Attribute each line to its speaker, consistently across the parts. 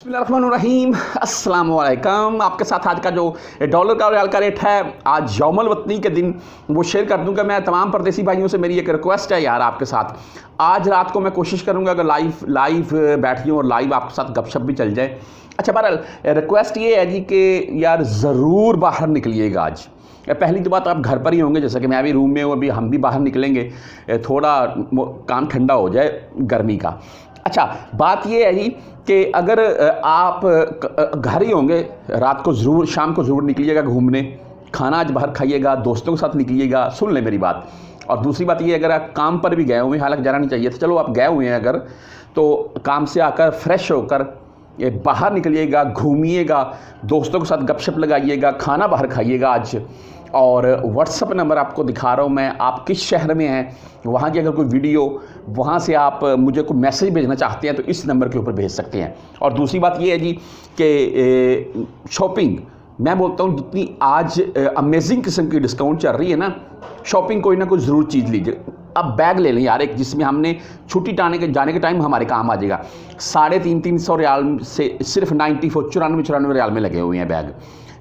Speaker 1: बिस्मिल्लाहिर्रहमानिर्रहीम अस्सलाम वालेकुम। आपके साथ आज का जो डॉलर का और रियाल का रेट है, आज यौमुल वतनी के दिन वो शेयर कर दूंगा। मैं तमाम परदेसी भाइयों से मेरी एक रिक्वेस्ट है यार, आपके साथ आज रात को मैं कोशिश करूंगा अगर लाइव बैठ जाऊँ और लाइव आपके साथ गपशप भी चल जाए। अच्छा, बहरहाल रिक्वेस्ट ये है जी कि यार ज़रूर बाहर निकलिएगा आज। पहली तो बात, आप घर पर ही होंगे, जैसे कि मैं भी रूम में हूँ, अभी हम भी बाहर निकलेंगे, थोड़ा काम ठंडा हो जाए गर्मी का। अच्छा, बात ये है जी कि अगर आप घर ही होंगे, रात को ज़रूर, शाम को ज़रूर निकलिएगा घूमने, खाना आज बाहर खाइएगा, दोस्तों के साथ निकलिएगा। सुन लें मेरी बात। और दूसरी बात ये, अगर आप काम पर भी गए हुए हैं, हालांकि जाना नहीं चाहिए था, चलो आप गए हुए हैं अगर, तो काम से आकर फ्रेश होकर ये बाहर निकलिएगा, घूमिएगा, दोस्तों के साथ गपशप लगाइएगा, खाना बाहर खाइएगा आज। और व्हाट्सअप नंबर आपको दिखा रहा हूँ मैं, आप किस शहर में हैं, वहाँ की अगर कोई वीडियो, वहाँ से आप मुझे कोई मैसेज भेजना चाहते हैं तो इस नंबर के ऊपर भेज सकते हैं। और दूसरी बात ये है जी कि शॉपिंग, मैं बोलता हूँ जितनी आज अमेजिंग किस्म की डिस्काउंट चल रही है ना, शॉपिंग कोई ना कोई ज़रूर चीज़ लीजिए। अब बैग ले लें यार एक, जिसमें हमने छुट्टी जाने के टाइम हमारे काम आ जाएगा। 350 रियाल से सिर्फ 94 रियाल में लगे हुए हैं बैग।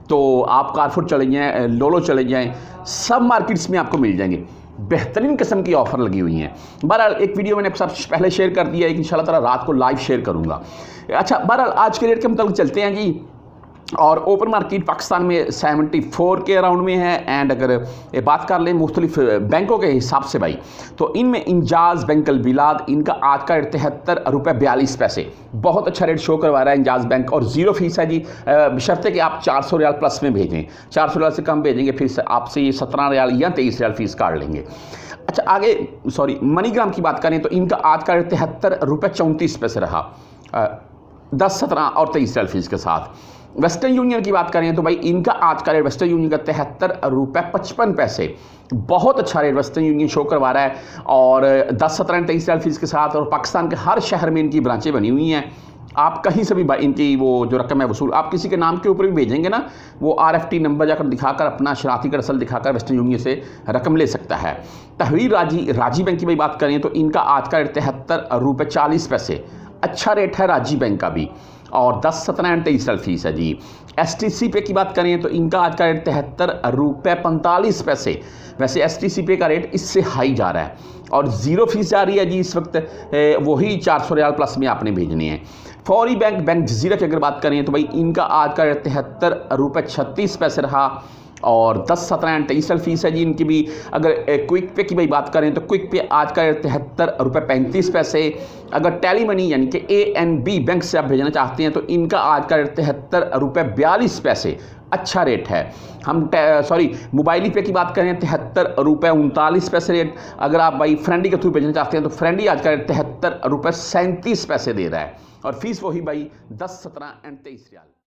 Speaker 1: तो आप कारफुर चले जाएँ, लोलो चले जाएँ, सब मार्केट्स में आपको मिल जाएंगे। बेहतरीन किस्म की ऑफ़र लगी हुई हैं। बहरहाल एक वीडियो मैंने सबसे पहले शेयर कर दिया है, इंशाल्लाह ताला रात को लाइव शेयर करूँगा। अच्छा, बहरहाल आज के रेट के मुताबिक चलते हैं जी। और ओपन मार्केट पाकिस्तान में 74 के अराउंड में है। एंड अगर बात कर लें मुख्तलिफ बैंकों के हिसाब से भाई, तो इनमें इंजाज़ बैंक अल बिलाद, इनका आज का रेट 73 रुपये 42 पैसे, बहुत अच्छा रेट शो करवा रहा है इंजाज़ बैंक। और 0 फीस है जी, बशर्ते कि आप 400 रियाल प्लस में भेजें। 400 रियाल से कम भेजेंगे फिर आपसे ये 17 रियाल या 23 रियाल फीस काट लेंगे। अच्छा, आगे मनीग्राम की बात करें तो इनका आज का रेट 73 रुपये 34 पैसे रहा, 10, 17 और 23 रियाल फीस के साथ। वेस्टर्न यूनियन की बात करें तो भाई इनका आज का रेट वेस्टर्न यूनियन का 73 रुपये 55 पैसे, बहुत अच्छा रेट वेस्टर्न यूनियन शो करवा रहा है। और 10, 17 और 23 रियाल फीस के साथ। और पाकिस्तान के हर शहर में इनकी ब्रांचें बनी हुई हैं। आप कहीं से भी इनकी वो जो रकम है वसूल, आप किसी के नाम के ऊपर भी भेजेंगे ना, वो RFT नंबर जाकर दिखाकर अपना शरारती का रसल दिखाकर वेस्टर्न यूनियन से रकम ले सकता है। तहवीर राजी बैंक की भाई बात करें तो इनका आज का रेट 73 रुपये 40 पैसे, अच्छा रेट है राजी बैंक का भी। और 10, 17 और 23 रियाल फीस है जी। STC पे की बात करें तो इनका आज का रेट 73 रुपये 45 पैसे। वैसे STC पे का रेट इससे हाई जा रहा है और 0 फीस जा रही है जी इस वक्त, वही 400 रियाल प्लस में आपने भेजनी है। फौरी बैंक जजीरा की अगर बात करें तो भाई इनका आज का रेट 73 रुपये 36 पैसे रहा। और 10, 17 और 23 रियाल फीस है जी इनकी भी। अगर क्विक पे की भाई बात करें तो क्विक पे आज का 73 रुपये 35 पैसे। अगर टेली मनी यानी कि ANB बैंक से आप भेजना चाहते हैं तो इनका आज का 73 रुपये 42 पैसे, अच्छा रेट है। हम मोबाइली पे की बात करें 73 रुपये 39 पैसे रेट। अगर आप भाई फ्रेंडी के थ्रू भेजना चाहते हैं तो फ्रेंडी आज का 73 रुपये 37 पैसे दे रहा है। और फीस वही भाई 10, 17 और 23 रियाल।